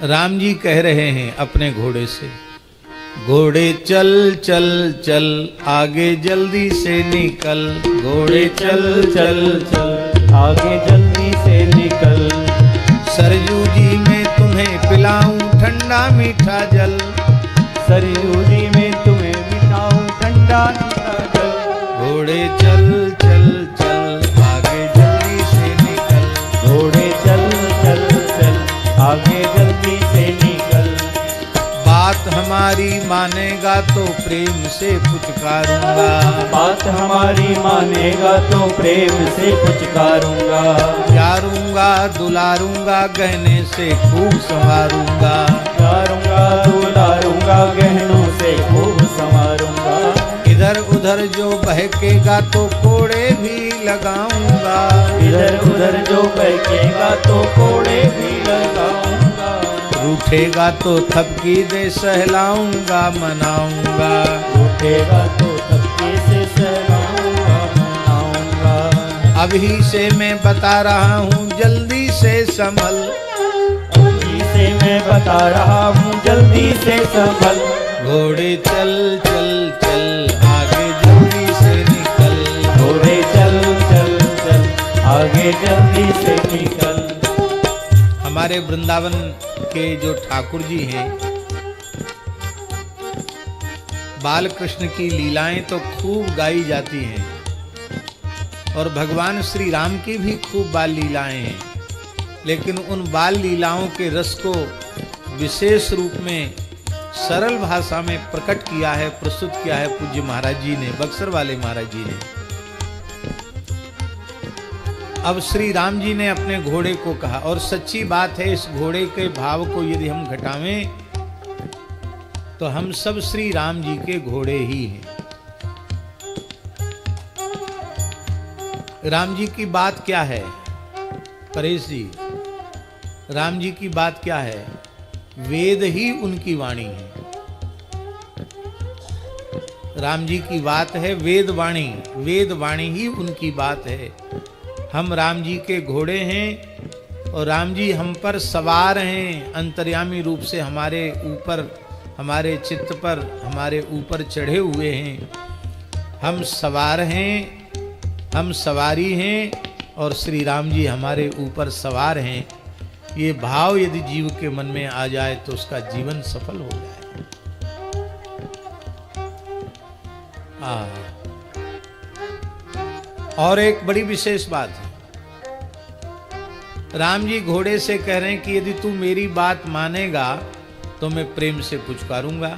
राम जी कह रहे हैं अपने घोड़े से, घोड़े चल चल चल आगे जल्दी से निकल, घोड़े चल चल चल आगे जल्दी से निकल। सरयू जी में तुम्हें पिलाऊं ठंडा मीठा जल, सरयू जी में तुम्हें मिटाऊं ठंडा मीठा जल। घोड़े चल चल चल आगे जल्दी से निकल, घोड़े चल चल चल आगे जल्दी से निकल। बात हमारी मानेगा तो प्रेम से पुचकारूंगा, बात हमारी मानेगा तो प्रेम से पुचकारूंगा। प्यारूंगा दुलारूंगा गहने से खूब संवारूंगा, प्यारूंगा दुलारूंगा गहनों से खूब संवारूंगा। इधर उधर जो बहकेगा तो कोड़े भी लगाऊंगा, इधर उधर जो बहकेगा तो कोड़े भी लगाऊंगा। रूठेगा तो थपकी दे सहलाऊंगा मनाऊंगा, रूठेगा तो थपकी से सहलाऊंगा मनाऊंगा। अभी से मैं बता रहा हूँ जल्दी से संभल, अभी से मैं बता रहा हूँ जल्दी से संभल। घोड़े चल चल चल आगे जल्दी से निकल, घोड़े चल चल चल आगे जल्दी से निकल। हमारे वृंदावन के जो ठाकुर जी हैं, बाल कृष्ण की लीलाएं तो खूब गाई जाती हैं और भगवान श्री राम की भी खूब बाल लीलाएं हैं, लेकिन उन बाल लीलाओं के रस को विशेष रूप में सरल भाषा में प्रकट किया है, प्रस्तुत किया है पूज्य महाराज जी ने, बक्सर वाले महाराज जी ने। अब श्री राम जी ने अपने घोड़े को कहा, और सच्ची बात है इस घोड़े के भाव को यदि हम घटावें तो हम सब श्री राम जी के घोड़े ही हैं। राम जी की बात क्या है परेश जी? राम जी की बात क्या है? वेद ही उनकी वाणी है। राम जी की बात है वेद वाणी, वेद वाणी ही उनकी बात है। हम राम जी के घोड़े हैं और राम जी हम पर सवार हैं, अंतर्यामी रूप से हमारे ऊपर, हमारे चित्त पर, हमारे ऊपर चढ़े हुए हैं। हम सवार हैं, हम सवारी हैं और श्री राम जी हमारे ऊपर सवार हैं। ये भाव यदि जीव के मन में आ जाए तो उसका जीवन सफल हो जाए। और एक बड़ी विशेष बात है, राम जी घोड़े से कह रहे हैं कि यदि तू मेरी बात मानेगा तो मैं प्रेम से पुचकारूंगा।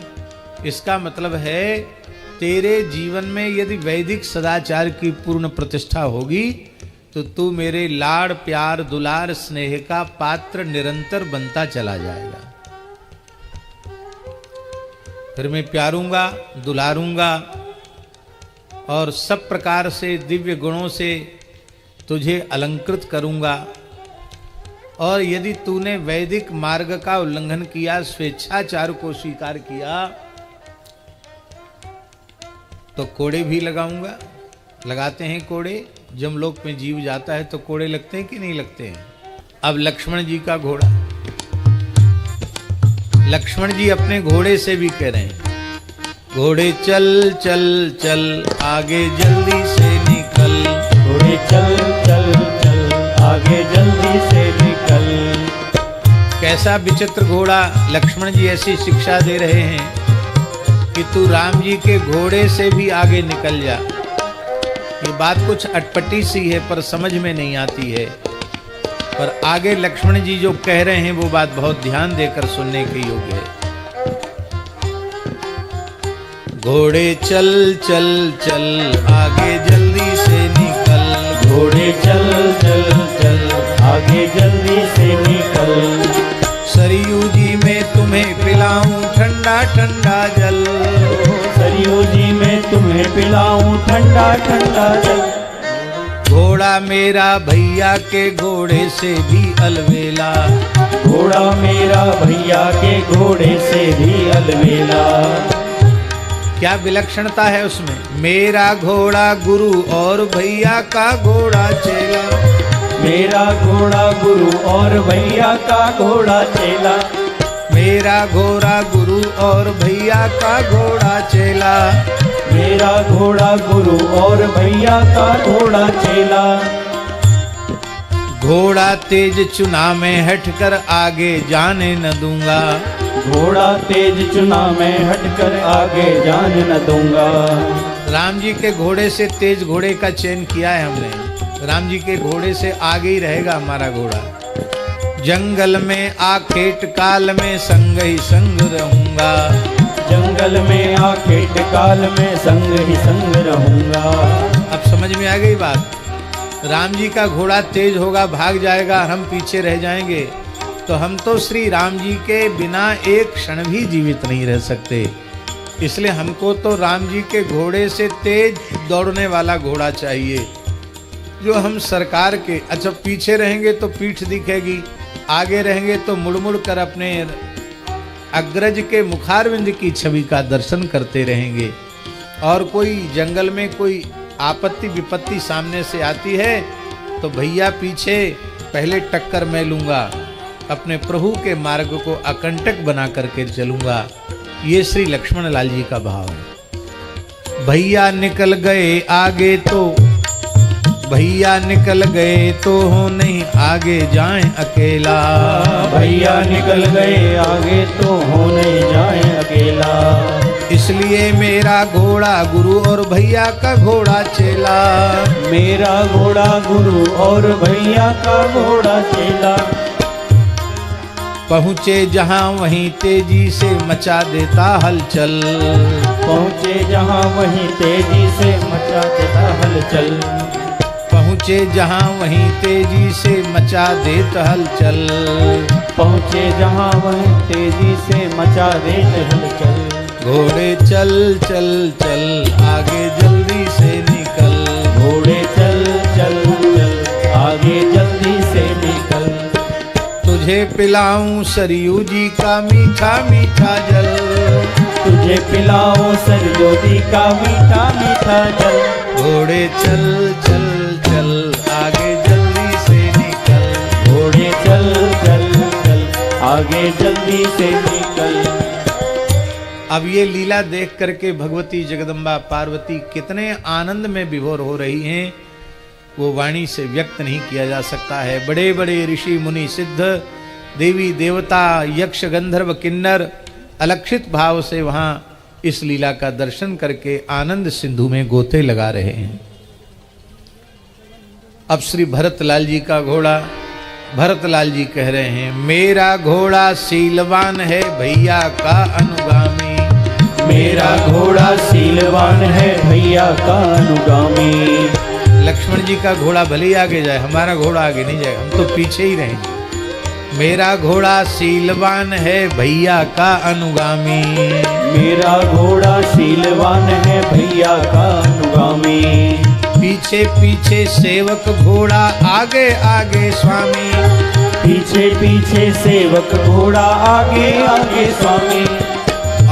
इसका मतलब है तेरे जीवन में यदि वैदिक सदाचार की पूर्ण प्रतिष्ठा होगी तो तू मेरे लाड़ प्यार दुलार स्नेह का पात्र निरंतर बनता चला जाएगा। फिर मैं प्यारूंगा दुलारूंगा और सब प्रकार से दिव्य गुणों से तुझे अलंकृत करूंगा। और यदि तूने वैदिक मार्ग का उल्लंघन किया, स्वेच्छाचार को स्वीकार किया, तो कोड़े भी लगाऊंगा। लगाते हैं कोड़े, जमलोक में जीव जाता है तो कोड़े लगते हैं कि नहीं लगते हैं? अब लक्ष्मण जी का घोड़ा, लक्ष्मण जी अपने घोड़े से भी कह रहे हैं, घोड़े चल चल चल आगे जल्दी से निकल, घोड़े चल चल चल आगे जल्दी से निकल। कैसा विचित्र घोड़ा! लक्ष्मण जी ऐसी शिक्षा दे रहे हैं कि तू राम जी के घोड़े से भी आगे निकल जा। ये बात कुछ अटपटी सी है पर समझ में नहीं आती है, पर आगे लक्ष्मण जी जो कह रहे हैं वो बात बहुत ध्यान देकर सुनने के योग्य है। घोड़े चल चल चल आगे जल्दी से निकल, घोड़े चल चल चल आगे जल्दी से निकल। सरयू जी में तुम्हें पिलाऊं ठंडा ठंडा जल, सरयू जी में तुम्हें पिलाऊं ठंडा ठंडा जल। घोड़ा मेरा भैया के घोड़े से भी अलबेला, घोड़ा मेरा भैया के घोड़े से भी अलबेला। क्या विलक्षणता है उसमें। मेरा घोड़ा गुरु और भैया का घोड़ा चेला, मेरा घोड़ा गुरु और भैया का घोड़ा चेला, मेरा घोड़ा गुरु और भैया का घोड़ा चेला, मेरा घोड़ा गुरु और भैया का घोड़ा चेला। घोड़ा तेज चुना में हटकर आगे जाने न दूंगा, घोड़ा तेज चुना मैं हटकर आगे जान न दूंगा। राम जी के घोड़े से तेज घोड़े का चयन किया है हमने, राम जी के घोड़े से आगे ही रहेगा हमारा घोड़ा। जंगल में आखेट काल में संग ही संग रहूंगा, जंगल में आखेट काल में संग ही संग रहूंगा। अब समझ में आ गई बात। राम जी का घोड़ा तेज होगा, भाग जाएगा, हम पीछे रह जाएंगे, तो हम तो श्री राम जी के बिना एक क्षण भी जीवित नहीं रह सकते। इसलिए हमको तो राम जी के घोड़े से तेज दौड़ने वाला घोड़ा चाहिए, जो हम सरकार के। अच्छा, पीछे रहेंगे तो पीठ दिखेगी, आगे रहेंगे तो मुड़ मुड़ कर अपने अग्रज के मुखारविंद की छवि का दर्शन करते रहेंगे। और कोई जंगल में कोई आपत्ति विपत्ति सामने से आती है तो भैया पीछे पहले टक्कर मैं लूंगा, अपने प्रभु के मार्ग को अकंटक बना करके चलूंगा। ये श्री लक्ष्मण लाल जी का भाव है। भैया निकल गए आगे तो, भैया निकल गए तो हो नहीं आगे जाएं अकेला, भैया निकल गए आगे तो हो नहीं जाए अकेला। इसलिए मेरा घोड़ा गुरु और भैया का घोड़ा चेला, मेरा घोड़ा गुरु और भैया का घोड़ा चेला। पहुँचे जहाँ वहीं तेजी से मचा देता हलचल, पहुँचे जहाँ वहीं तेजी से मचा देता हलचल, पहुँचे जहाँ वहीं तेजी से मचा देता हलचल, पहुँचे जहाँ वहीं तेजी से मचा देते हलचल। घोड़े चल चल चल आगे जल्दी से निकल, घोड़े चल चल चल आगे जल्दी से निकल। तुझे पिलाऊं सरयू जी का मीठा मीठा जल, तुझे पिलाऊं सरयू जी का मीठा मीठा जल। घोड़े चल चल चल आगे जल्दी से निकल, घोड़े चल चल चल आगे जल्दी से निकल। अब ये लीला देख करके भगवती जगदम्बा पार्वती कितने आनंद में विभोर हो रही हैं, वो वाणी से व्यक्त नहीं किया जा सकता है। बड़े बड़े ऋषि मुनि सिद्ध देवी देवता यक्ष गंधर्व किन्नर अलक्षित भाव से वहाँ इस लीला का दर्शन करके आनंद सिंधु में गोते लगा रहे हैं। अब श्री भरतलाल जी का घोड़ा, भरतलाल जी कह रहे हैं मेरा घोड़ा शीलवान है भैया का अनुगामी, मेरा घोड़ा शीलवान है भैया का अनुगामी। लक्ष्मण जी का घोड़ा भले ही आगे जाए, हमारा घोड़ा आगे नहीं जाएगा, हम तो पीछे ही रहेंगे। मेरा घोड़ा शीलवान है भैया का अनुगामी, मेरा घोड़ा शीलवान है भैया का अनुगामी। पीछे पीछे सेवक घोड़ा आगे आगे स्वामी, पीछे पीछे सेवक घोड़ा आगे आगे स्वामी।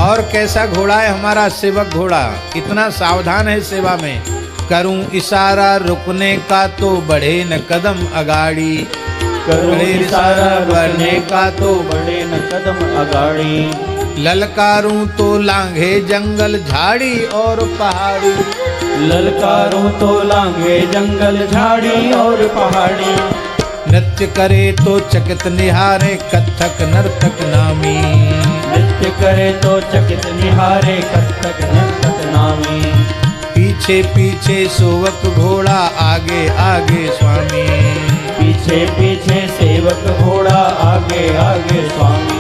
और कैसा घोड़ा है हमारा सेवक घोड़ा, इतना सावधान है सेवा में। करूं इशारा रुकने का तो बढ़े न कदम अगाड़ी, करूं इशारा बढ़ने का तो बढ़े न कदम अगाड़ी। ललकारूं तो लांघे जंगल झाड़ी और पहाड़ी, ललकारूं तो लांघे जंगल झाड़ी और पहाड़ी। नृत्य करे तो चकित निहारे कथक नर्तक नामी, नृत्य करे तो चकित निहारे कथक नर्तक नामी। पीछे पीछे सोवक घोड़ा आगे आगे स्वामी, पीछे पीछे सेवक घोड़ा आगे आगे स्वामी।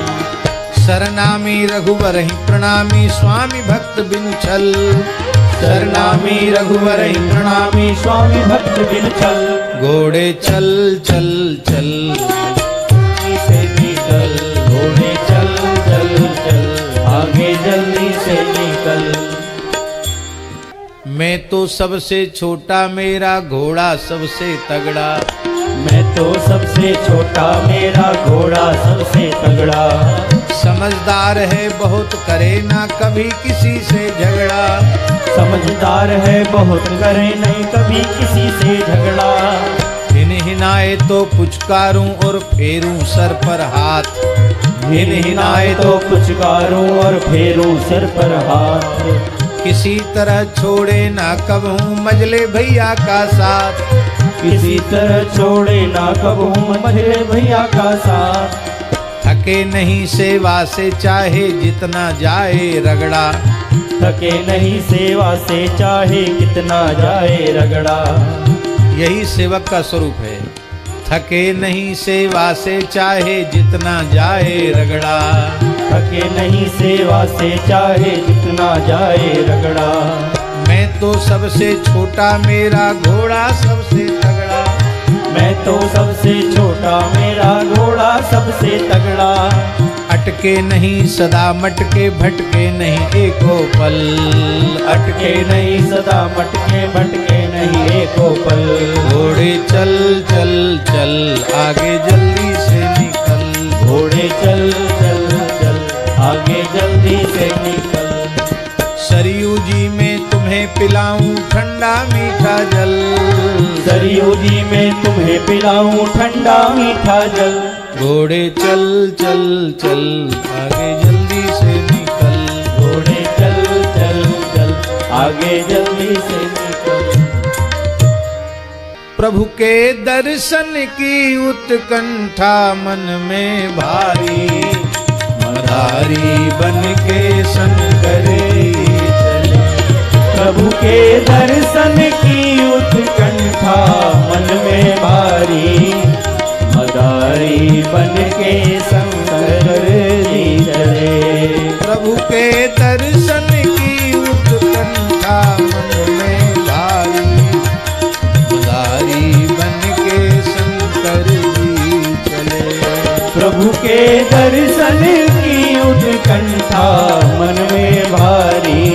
सरनामी रघुवर ही प्रणामी स्वामी भक्त बिनु छल, सरनामी रघुवर ही प्रणामी स्वामी भक्त बिनु छल। घोड़े चल चल चल से निकल, घोड़े चल चल चल आगे जल्दी से निकल। मैं तो सबसे छोटा मेरा घोड़ा सबसे तगड़ा, मैं तो सबसे छोटा, मेरा घोड़ा सबसे तगड़ा। समझदार है बहुत, करे ना कभी किसी से झगड़ा। समझदार है बहुत, करे नहीं कभी किसी से झगड़ा। हिनाए तो पुचकारूं और फेरूं सर पर हाथ। हिनाए तो पुचकारूं और फेरूं सर पर हाथ। किसी तरह छोड़े ना कबहूं मजले भैया का साथ। किसी तरह छोड़े ना कबहूं मजले भैया का साथ। थके नहीं सेवा से चाहे जितना जाए रगड़ा। थके नहीं सेवा से चाहे कितना जाए रगड़ा। यही सेवक का स्वरूप है। थके नहीं सेवा से चाहे जितना जाए रगड़ा। थके नहीं सेवा से चाहे जितना जाए रगड़ा। मैं तो सबसे छोटा, मेरा घोड़ा सबसे तगड़ा। मैं तो सबसे छोटा, मेरा घोड़ा सबसे तगड़ा। अटके नहीं सदा मटके, भटके नहीं एको पल। अटके नहीं सदा मटके, भटके नहीं एको पल। घोड़े चल चल चल आगे जल्दी से निकल। घोड़े चल चल चल आगे जल्दी से निकल। सरयू जी में तुम्हें पिलाऊं ठंडा मीठा जल। सरयू जी में तुम्हें पिलाऊं ठंडा मीठा जल। घोड़े चल चल चल आगे जल्दी से निकल। घोड़े चल चल चल आगे जल्दी से निकल। प्रभु के दर्शन की उत्कंठा मन में भारी। मदारी बन के शंकर चले। प्रभु के दर्शन की उत्कंठा मन में भारी। मदारी बन के शंकर जी चले। प्रभु के दर्शन की उत्कंठा मन में भारी। मदारी बन के शंकर जी चले। प्रभु के दर्शन की उत्कंठा मन में भारी।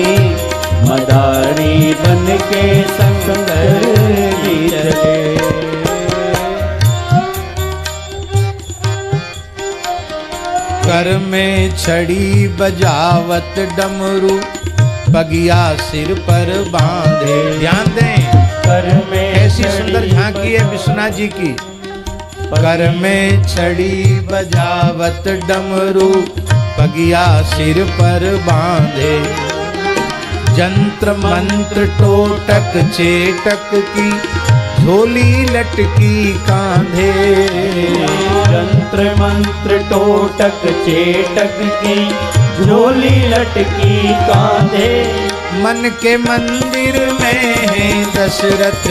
मदारी बन के शंकर जी चले। कर में छड़ी बजावत डमरू, पगिया सिर पर बांधे। ध्यान दें, कर में ऐसी सुंदर झांकी है विश्वनाथ जी की। कर में छड़ी बजावत डमरू, पगिया सिर पर बांधे। जंत्र मंत्र टोटक चेटक की झोली लटकी कांधे। जंत्र मंत्र टोटक चेटक की झोली लटकी कांधे। मन के मंदिर में है दशरथ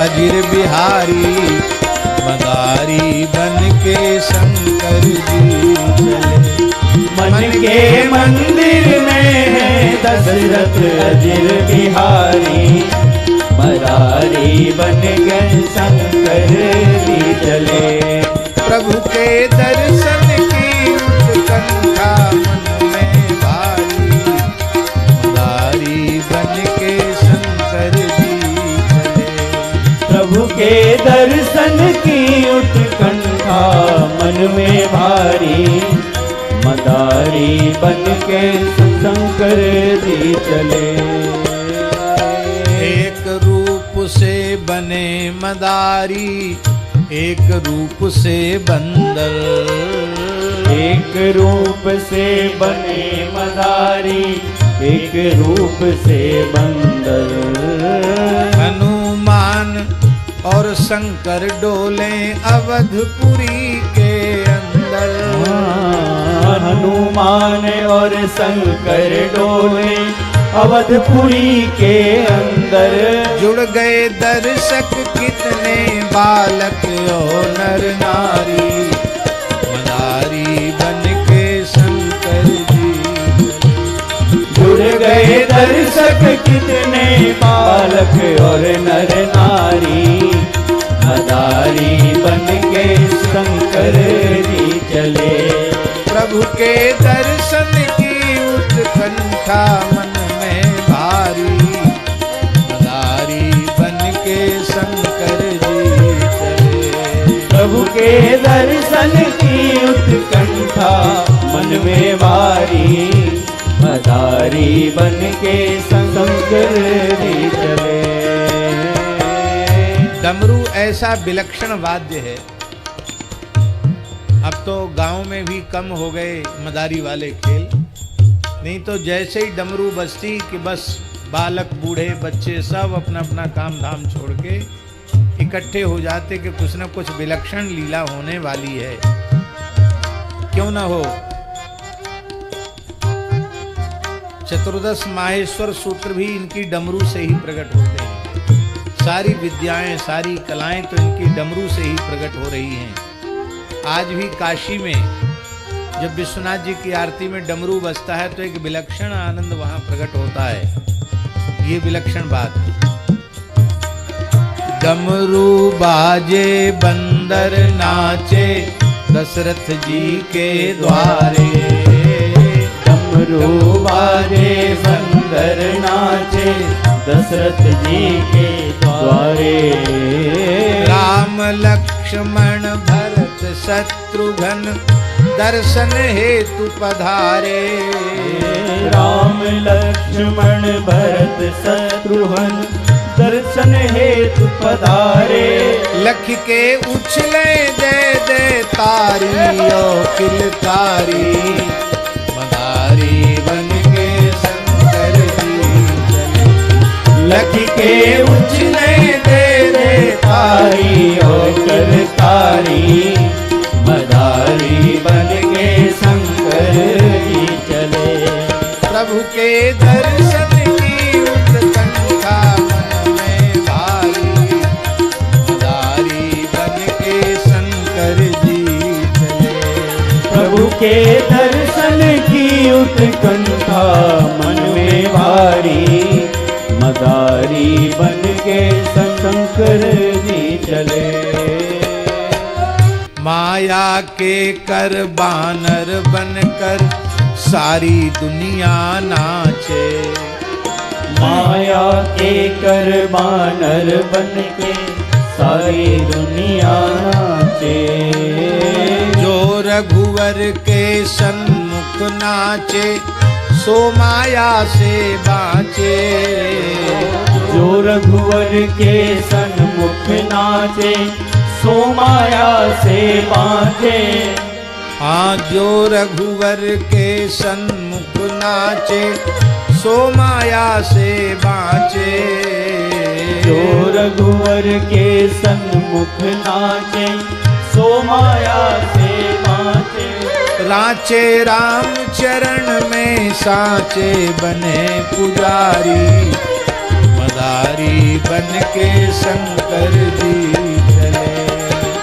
अजिर बिहारी। मदारी बन के शंकर जी चले। मन के मंदिर में है दशरथ अजिर बिहारी। मदारी बन गए शंकर जी चले। प्रभु के दर्शन की उत्कंठा मन में भारी। मदारी बन के शंकर जी चले। प्रभु के दर्शन की उत्कंठा मन में भारी। मदारी बन के शंकर जी चले। एक रूप से बने मदारी, एक रूप से बंदर। एक रूप से बने मदारी, एक रूप से बंदर। हनुमान और शंकर डोले अवधपुरी के अंदर। हनुमान और शंकर डोले अवधपुरी के अंदर। जुड़ गए दर्शक कितने बालक और नर नारी। मदारी बन के शंकर जी। जुड़ गए दर्शक कितने बालक और नर नारी। मदारी बन के शंकर जी चले। प्रभु के दर्शन की उत्कंठा मन में भारी। मदारी बन के शंकर जी चले। के दर्शन की उत्कंठा मन में भारी, मदारी बन के शंकर जी चले। डमरू ऐसा विलक्षण वाद्य है, अब तो गांव में भी कम हो गए मदारी वाले खेल। नहीं तो जैसे ही डमरू बजती कि बस बालक बूढ़े बच्चे सब अपना अपना काम धाम छोड़ के इकट्ठे हो जाते कि कुछ न कुछ विलक्षण लीला होने वाली है। क्यों न हो। चतुर्दश माहेश्वर सूत्र भी इनकी डमरू से ही प्रकट होते हैं। सारी विद्याएं सारी कलाएं तो इनकी डमरू से ही प्रकट हो रही हैं। आज भी काशी में जब विश्वनाथ जी की आरती में डमरू बजता है तो एक विलक्षण आनंद वहां प्रकट होता है। ये विलक्षण बात है। डमरू बाजे बंदर नाचे दशरथ जी के द्वारे, डमरू बाजे बंदर नाचे दशरथ जी के द्वारे। राम लक्ष्मण भरत शत्रुघ्न दर्शन हेतु पधारे, राम लक्ष्मण भरत शत्रुघ्न दर्शन हेतु पधारे। लख के उछले जय जय तारी ओ किलकारी, मदारी बन के शंकर जी चले। लख के उछले जय जय तारी ओ किलकारी, मदारी बन के शंकर जी चले। प्रभु के दर्शन की उत्कंठा मन में भारी, मदारी बन के शंकर जी चले। प्रभु के दर्शन की उत्कंठा मन में भारी, मदारी बन के शंकर जी चले। माया के कर बानर बनकर सारी दुनिया नाचे, माया के कर बानर बन के सारी दुनिया नाचे। जो रघुवर के सन्मुख नाचे सो माया से बाँचे, जो रघुवर के सन्मुख नाचे सो माया से बाँचे। हाँ जो रघुवर के सन्मुख नाचे सो माया से बाँचे, जो रघुवर के सन्मुख नाचे सो माया से बाँचे। रांचे राम चरण में साचे बने पुजारी, मदारी बन के शंकर जी चले।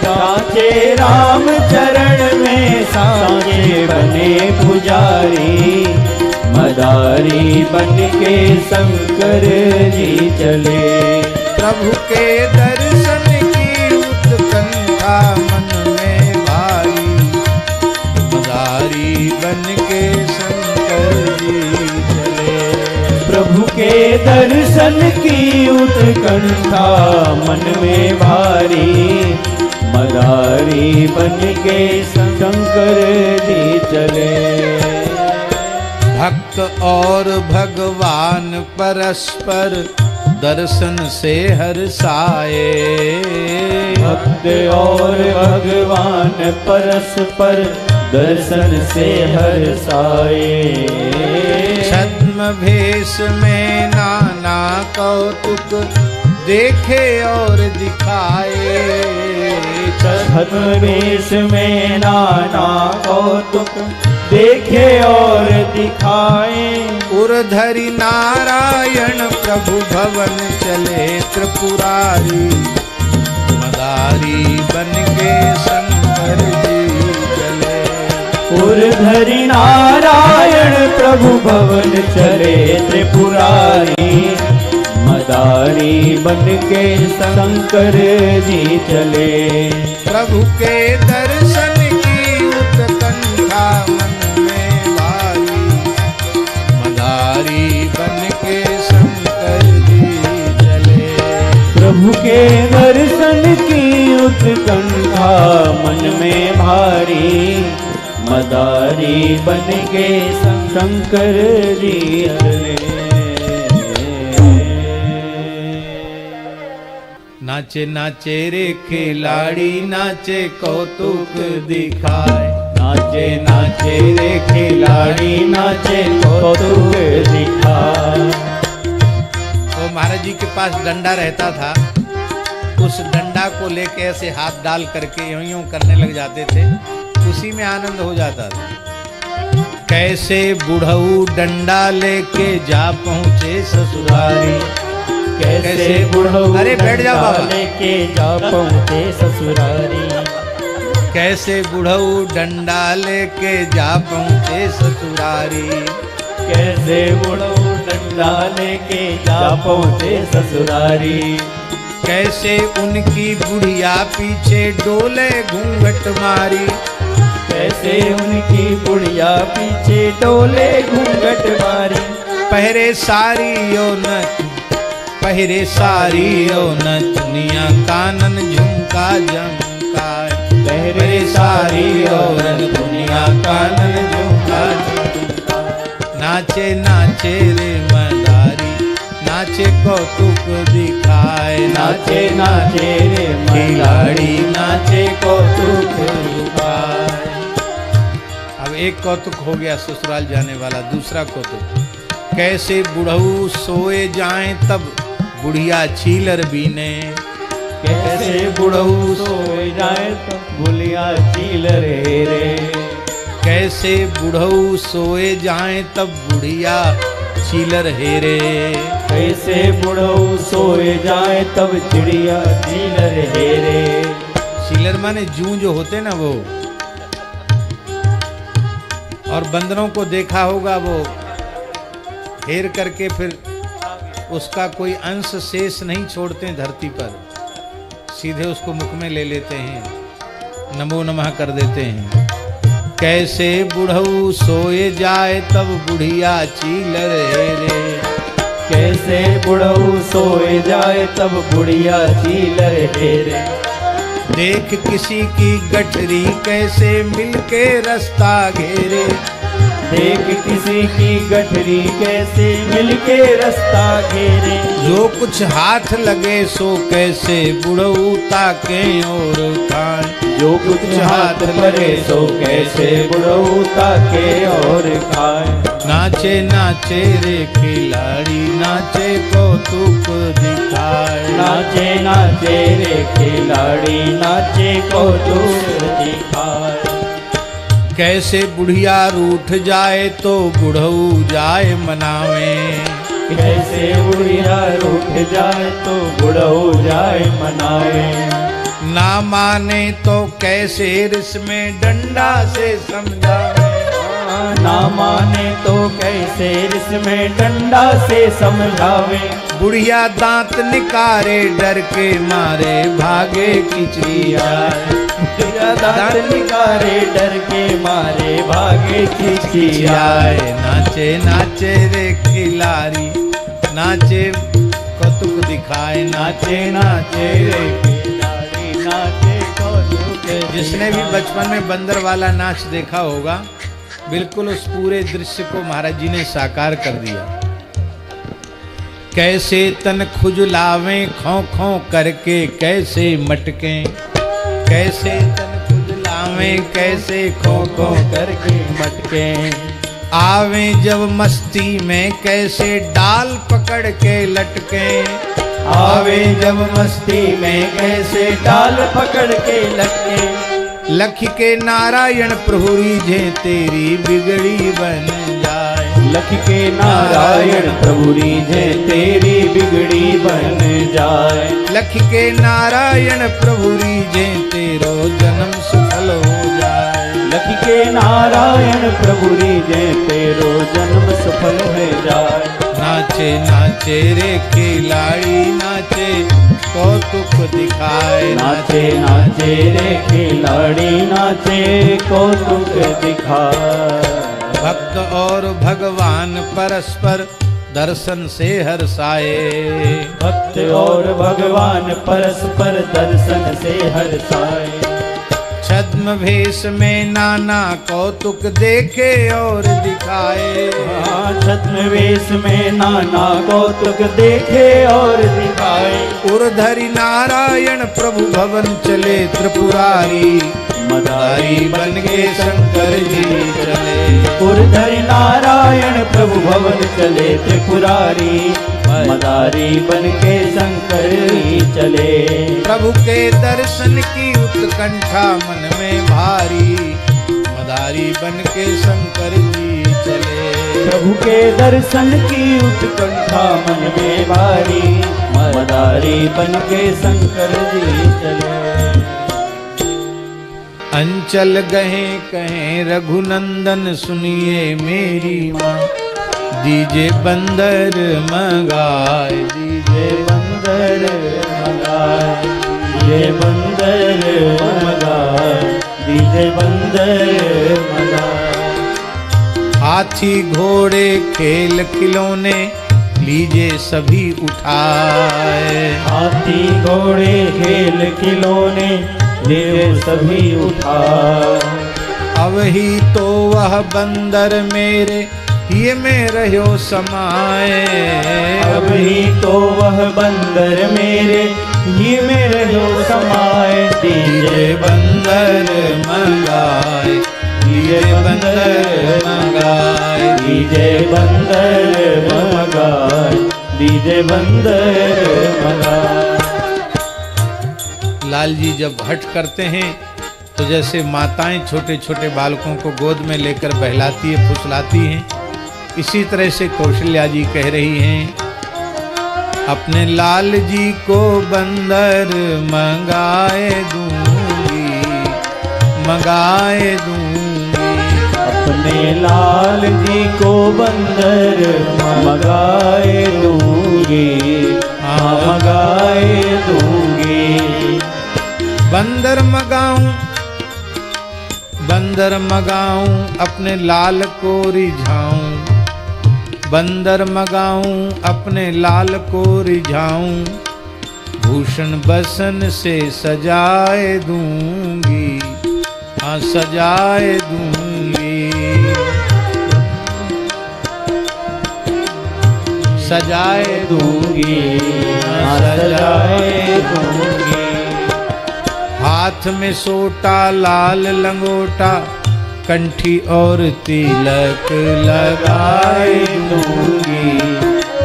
रांचे राम चरण में साचे बने पुजारी, मदारी बन के शंकर जी चले। प्रभु के दर्शन की उत्कंठा मन में भारी, मदारी बन के शंकर जी चले। प्रभु के दर्शन की उत्कंठा मन में भारी, मदारी बन के शंकर जी चले। भक्त और भगवान परस्पर दर्शन से हर्षाए, भक्त और भगवान परस्पर दर्शन से हर्षाए। छद्म भेष में नाना कौतुक देखे और दिखाए, छद्म भेष में नाना कौतुक देखे और दिखाए। उर्धरि नारायण प्रभु भवन चले त्रिपुरारी, मदारी बन के शंकर जी चले। उर्धरि नारायण प्रभु भवन चले त्रिपुरारी, मदारी बन के शंकर जी चले। प्रभु के दर्शन की उत्कंठा मन में भारी, मदारी बन के शंकर जी चले। प्रभु के दर्शन की उत्कंठा मन में भारी, मदारी बन के शंकर जी चले। नाचे नाचे रे खिलाड़ी नाचे कौतुक दिखाए, नाचे नाचे रे खिलाड़ी नाचे कौतुक दिखाए। तो महाराज जी के पास डंडा रहता था, उस डंडा को लेके ऐसे हाथ डाल करके यूं यूं करने लग जाते थे, उसी में आनंद हो जाता था। कैसे बुढ़ऊ डंडा लेके जा पहुँचे ससुरारी, कैसे बुढ़ऊ अरे बैठ जाओ बाबा, लेके जा पहुँचे ससुरारी। कैसे बुढ़ऊ डंडा लेके जा पहुँचे ससुरारी, कैसे बुढ़ऊ डंडा लेके जा पहुँचे ससुरारी। कैसे उनकी बुढ़िया पीछे डोले घूंघट मारी, कैसे उनकी बुढ़िया पीछे डोले घूंघट मारी। पहरे सारी ओ न पहरे सारी ओ नचनिया कानन झुमका झमकाए, पहरे सारी ओ नचनिया कानन झुमका झमकाए। नाचे नाचे रे मदारी नाचे कौतुक दिखाए, नाचे नाचे रे खिलाड़ी नाचे कौतुक दिखाए। अब एक कौतुक हो गया ससुराल जाने वाला, दूसरा कौतुक कैसे बुढ़ऊ सोए जाएं तब बुढ़िया छीलर बीने, कैसे बुढ़ऊ सोए जाए तो बुढ़िया छीलर हेरे। कैसे बुढ़ऊ सोए जाएं तब बुढ़िया छीलर हेरे, कैसे बुढ़ऊ सोए जाए तब चिड़िया छीलर हेरे। छीलर माने जूं जो होते ना वो, और बंदरों को देखा होगा वो हेर करके फिर उसका कोई अंश शेष नहीं छोड़ते धरती पर, सीधे उसको मुख में ले लेते हैं, नमो नमः कर देते हैं। कैसे बुढ़ऊ सोए जाए तब बुढ़िया छीलर हेरे, कैसे बुढ़ऊ सोए जाए तब बुढ़िया छीलर हेरे। देख किसी की गठरी कैसे मिलके रास्ता घेरे, देख किसी की गठरी कैसे मिलके रास्ता घेरे। जो कुछ हाथ लगे सो कैसे बुढ़ऊ ताके और खाए, जो कुछ हाथ लगे सो कैसे बुढ़ऊ ताके और खाए। नाचे नाचे रे खिलाड़ी नाचे कौतुक दिखाए, नाचे नाचे रे खिलाड़ी नाचे कौतुक दिखाए। कैसे बुढ़िया रूठ जाए तो बुढ़ऊ जाए मनावे, कैसे बुढ़िया रूठ जाए तो बुढ़ऊ जाए मनावे। ना माने तो कैसे रिस में डंडा से समझावे, ना माने तो कैसे इसमें डंडा से समझावे। बुढ़िया दांत निकारे डर के मारे भागे खिचड़ी आए, बुढ़िया दांत निकारे डर के मारे भागे खिचड़ी आए। नाचे नाचे रे खिलाड़ी नाचे कौतुक दिखाए, नाचे नाचे रे खिलाड़ी नाचे कौतुक। जिसने भी बचपन में बंदर वाला नाच देखा होगा, बिल्कुल उस पूरे दृश्य को महाराज जी ने साकार कर दिया। कैसे तन खुजलावें खौं खौं करके कैसे मटकें, कैसे तन खुजलावें कैसे खौं खौं करके मटके। आवे जब मस्ती में कैसे डाल पकड़ के लटके, आवे जब मस्ती में कैसे डाल पकड़ के लटके। लख के नारायण प्रभु रीझे तेरी बिगड़ी बन जाए, लख के नारायण प्रभु रीझे तेरी बिगड़ी बन जाए। लख के नारायण प्रभु रीझे तेरो जन्म सफल हो जाए, लख के नारायण प्रभु रीझे तेरो जन्म सफल हो जाए। नाचे नाचे रे खिलाड़ी नाचे कौतुक दिखाए, नाचे नाचे रे खिलाड़ी नाचे कौतुक दिखाए। भक्त और भगवान परस्पर दर्शन से हर्षाए। भक्त और भगवान परस्पर दर्शन से हर्षाए। छद्म भेष में नाना कौतुक देखे और दिखाए। छद्म वेश में नाना कौतुक देखे और दिखाए। उर्धरि नारायण प्रभु भवन चले त्रिपुरारी, मदारी बन के शंकर जी चले। उर्धरि नारायण प्रभु भवन चले त्रिपुरारी, मदारी बन के शंकर जी चले। प्रभु के दर्शन की उत्कंठा मन में भारी, मदारी बन के शंकर जी चले। प्रभु के दर्शन की उत्कंठा मन में भारी, मदारी बन के शंकर जी चले। अंचल गए कहें रघुनंदन सुनिए मेरी माँ, दीजे बंदर मंगाए। दीजे बंदर मंगाए, दीजे बंदर मंगाए, दीजे बंदर मंगाए। हाथी घोड़े खेल खिलौने लीजे सभी उठाए। हाथी घोड़े खेल खिलौने ले सभी उठाए। अब ही तो वह बंदर मेरे ये में रहो समाए। अब ही तो वह बंदर मेरे ये में रहो समाए। दीजे बंदर मंगाए, दीजे बंदर मंगाए, दीजे बंदर मंगाए, दीजे बंदर मंगाए। लाल जी जब हठ करते हैं तो जैसे माताएं छोटे छोटे बालकों को गोद में लेकर बहलाती है, फुसलाती हैं, इसी तरह से कौशल्या जी कह रही हैं, अपने लाल जी को बंदर मंगाए दूंगी, मंगाए दूंगी। अपने लाल जी को बंदर मंगाए दूंगी, हाँ मंगाए दूंगी। बंदर मंगाऊं, बंदर मंगाऊं, अपने लाल को रिझाऊं। बंदर मंगाऊं, अपने लाल को रिझाऊं। भूषण बसन से सजाए दूंगी, हाँ सजाए दूंगी, सजाए दूंगी, हाँ सजाए दूंगी। हाथ में सोटा लाल लंगोटा, कंठी और तिलक लगाए दूंगी,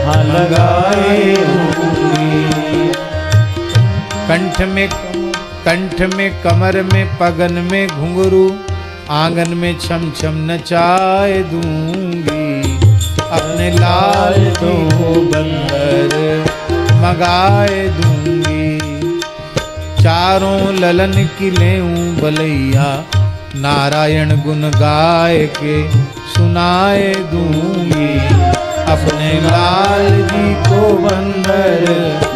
हाँ लगाए दूंगी। कंठ में कमर में पगन में घुंघरू, आंगन में छम छम नचाए दूंगी। अपने लाल को बंदर मंगाए दूंगी। चारों ललन की लेऊं बलैया, नारायण गुण गाय के सुनाए दूंगी। अपने लाल जी को बंदर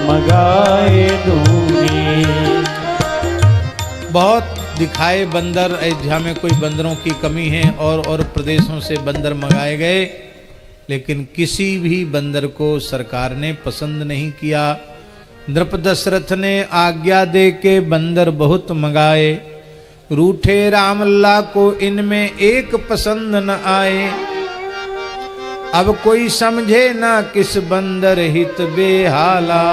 मंगाए दूंगी। बहुत दिखाए बंदर, अयोध्या में कोई बंदरों की कमी है और प्रदेशों से बंदर मंगाए गए, लेकिन किसी भी बंदर को सरकार ने पसंद नहीं किया। नृप दशरथ ने आज्ञा दे के बंदर बहुत मंगाए। रूठे रामलला को इनमें एक पसंद न आए। अब कोई समझे ना किस बंदर हित बेहाला,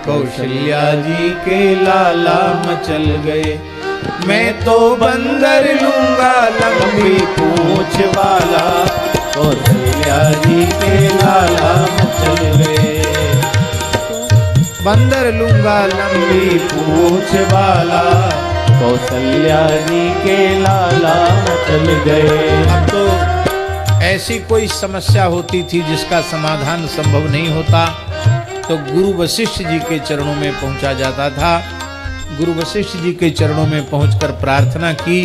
कौशल्या जी के लाला मचल गए। मैं तो बंदर लूंगा लंबी पूंछ वाला, कौशल्या जी के लाला मचल गए। बंदर लूंगा लंबी पूंछ वाला, कौशल्या जी के लाला चल गए। अब तो ऐसी कोई समस्या होती थी जिसका समाधान संभव नहीं होता, तो गुरु वशिष्ठ जी के चरणों में पहुंचा जाता था। गुरु वशिष्ठ जी के चरणों में पहुंचकर प्रार्थना की।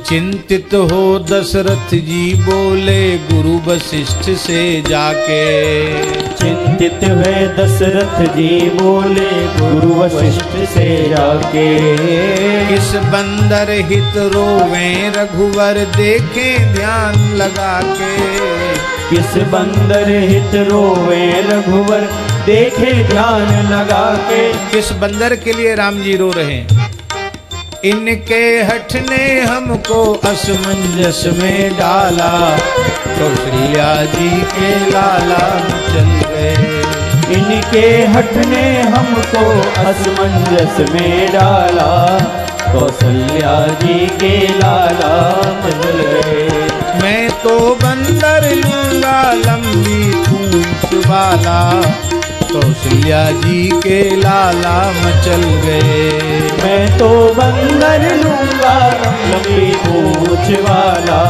चिंतित हो दशरथ जी बोले गुरु वशिष्ठ से जाके, चिंतित चिंतित हुए दशरथ जी बोले गुरु वशिष्ठ से जाके, किस बंदर हित रोवे रघुवर देखे ध्यान लगा के, किस बंदर हित रोवे रघुवर देखे ध्यान लगा के। किस बंदर के लिए राम जी रो रहे हैं? इनके हठ ने हमको असमंजस में डाला, कौशल्या जी के लाला चल गए। इनके हठ ने हमको असमंजस में डाला, कौशल्या जी के लाला चल गए। मैं तो बंदर लूंगा लंबी पूंछ वाला, कौशल्या जी के लाला मचल गए। मैं तो बंदर लूंगा लंबी पूंछ वाला,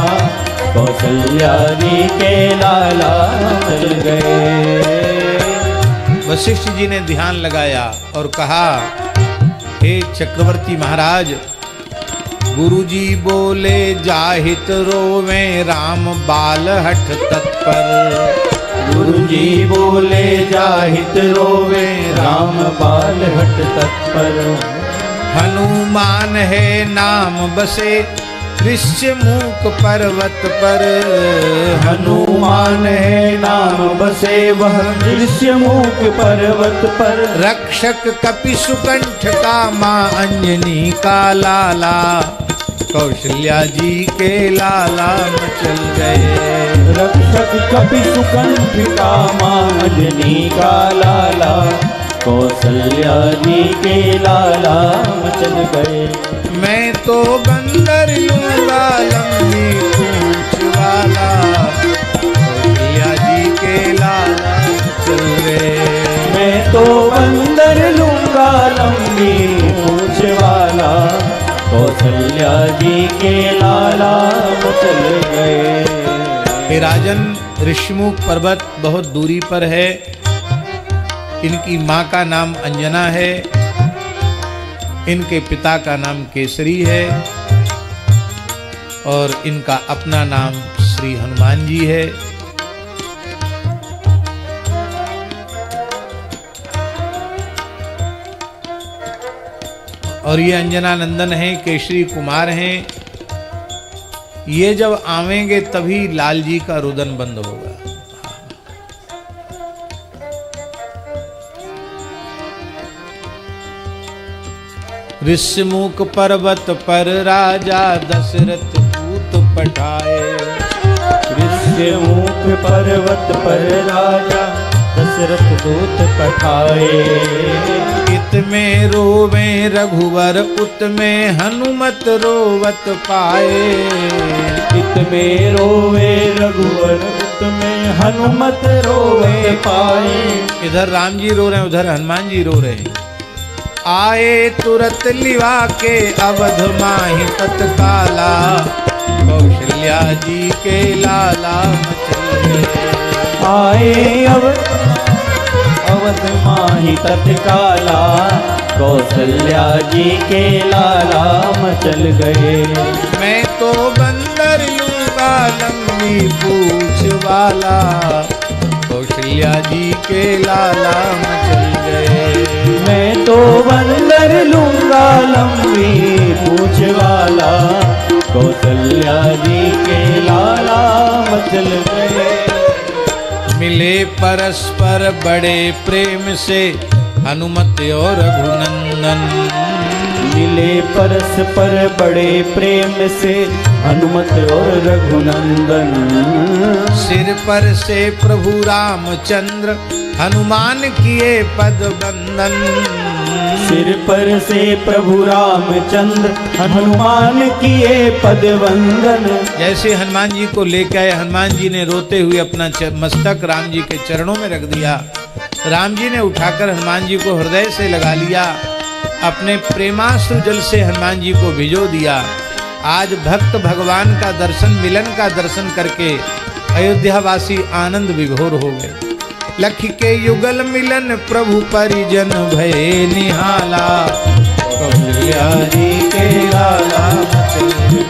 कौशल्या जी के लाला मचल गए। वशिष्ठ जी ने ध्यान लगाया और कहा, हे चक्रवर्ती महाराज, गुरुजी बोले जाहित रोवे राम बाल हठ तत्पर। गुरुजी बोले जाहित रोवे राम बाल हठ तत्पर। हनुमान है नाम बसे ऋष्यमूक पर्वत पर। हनुमान है नाम बसे वह ऋष्यमूक पर्वत पर। रक्षक कपि सुकंठ का माँ अंजनी का लाला, कौशल्या जी के लाला मचल गए। रक्षक कपि सुकंठ का माँ अंजनी का लाला, कौशल्या जी के लाला मचल गए। मैं तो बंदर लूंगा लंबी पूंछ वाला, कौशल्या जी के लाला मचल गए। मैं तो बंदर लूंगा लंबी पूंछ वाला, कौशल्या जी के लाला मचल गए। हे राजन, ऋष्यमुख पर्वत बहुत दूरी पर है। इनकी माँ का नाम अंजना है, इनके पिता का नाम केसरी है और इनका अपना नाम श्री हनुमान जी है। और ये अंजना नंदन हैं, केशरी कुमार हैं। ये जब आवेंगे तभी लाल जी का रुदन बंद होगा। ऋष्यमुख पर्वत पर राजा दशरथ दूत पठाए। ऋष्यमुख पर्वत पर राजा दशरथ दूत पठाए। इत में रोवे रघुवर उत में हनुमत रोवत पाए। इत में रोवे रघुवर उत में हनुमत रोवे पाए। इधर राम जी रो रहे हैं, उधर हनुमान जी रो रहे हैं। आए तुरत लिवा के अवध माहि तत्काला, कौशल्या जी के लाला मचल गए। आए अवध माहि तत्काला, कौशल्या जी के लाला मचल गए। मैं तो बंदर लूंगा लंबी पूंछ वाला, कौशल्या जी के लाला मचल गए। मैं तो बंदर लूंगा लंबी पूंछ वाला, कौशल्या जी के लाला मचल गए। मिले परस्पर बड़े प्रेम से हनुमत और रघुनंदन। मिले परस्पर बड़े प्रेम से हनुमत और रघुनंदन। सिर पर से प्रभु रामचंद्र हनुमान किए पद बंदन। सिर पर से प्रभु रामचंद्र हनुमान किए पद वंदन। जैसे हनुमान जी को लेकर आए, हनुमान जी ने रोते हुए अपना मस्तक राम जी के चरणों में रख दिया। राम जी ने उठाकर हनुमान जी को हृदय से लगा लिया, अपने प्रेमाश्रु जल से हनुमान जी को भिजो दिया। आज भक्त भगवान का दर्शन, मिलन का दर्शन करके अयोध्यावासी आनंद विभोर हो गए। लख के युगल मिलन प्रभु परिजन भय निहाला, कौशल्या जी के लाला मचल गए।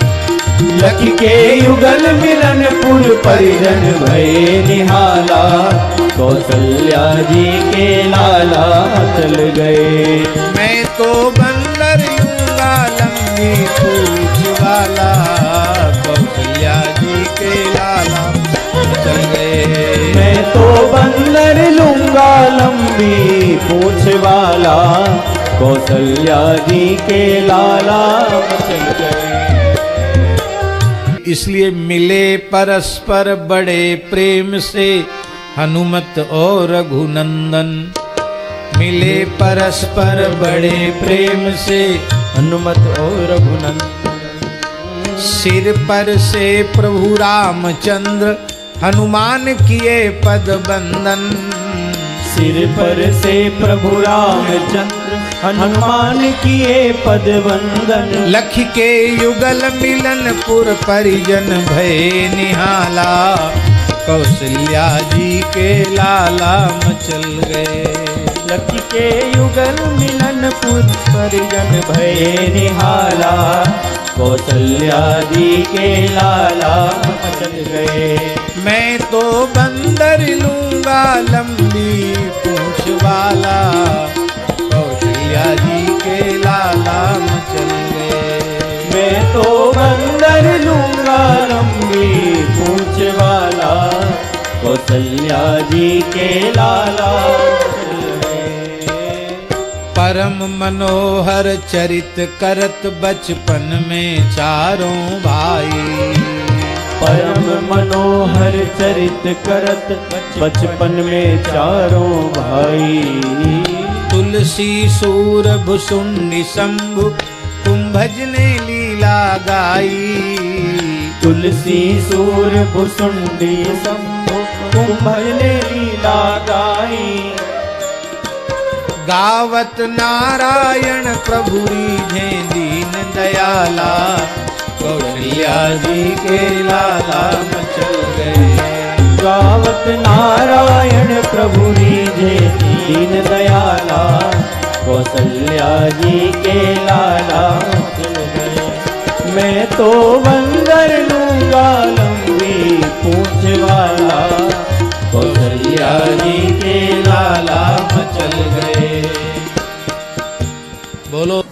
लख के युगल मिलनपुर परिजन भये निहाला, कौशल्या जी के लाला चल गए। मैं तो बंदर लूंगा लंबी पूछ वाला, कौशल्या जी के लाला चल गए। मैं तो बंदर लूंगा लंबी पूछ वाला, कौशल्या जी के लाला चल गए। इसलिए मिले परस्पर बड़े प्रेम से हनुमत और रघुनंदन, मिले परस्पर बड़े प्रेम से हनुमत और रघुनंदन। सिर पर से प्रभु रामचंद्र हनुमान किए पद बंदन, सिर पर से प्रभु रामचंद्र हनुमान किए पद वंदन। लख के युगल मिलनपुर परिजन भये निहाला, कौशल्या जी के लाला मचल गए। लख के युगल मिलनपुर परिजन भये निहाला, कौशल्या जी के लाला मचल गए। मैं तो बंदर लूंगा लंबी पूंछ वाला, कौशल्या जी के लाला मचल गए। मैं तो बंदर लूंगा लंबी पूंछ वाला, कौशल्या जी के लाला चल गए। परम मनोहर चरित करत बचपन में चारों भाई, परम मनोहर चरित करत बचपन में चारों भाई। तुलसी सूर भुसुंडी शंभु कुंभज ने लीला गाई, तुलसी सूर भुसुंडी शंभु कुंभज ने लीला गाई। गावत नारायण प्रभु रीझे दीन दयाला, कौशल्या जी के लाला मचल गए। गावत नारायण प्रभु रीझे दीन दयाला, कौशल्या जी के लाला चल गए। मैं तो बंदर लूंगा लंबी पूंछ वाला, कौशल्या जी के लाला मचल गए। बोलो।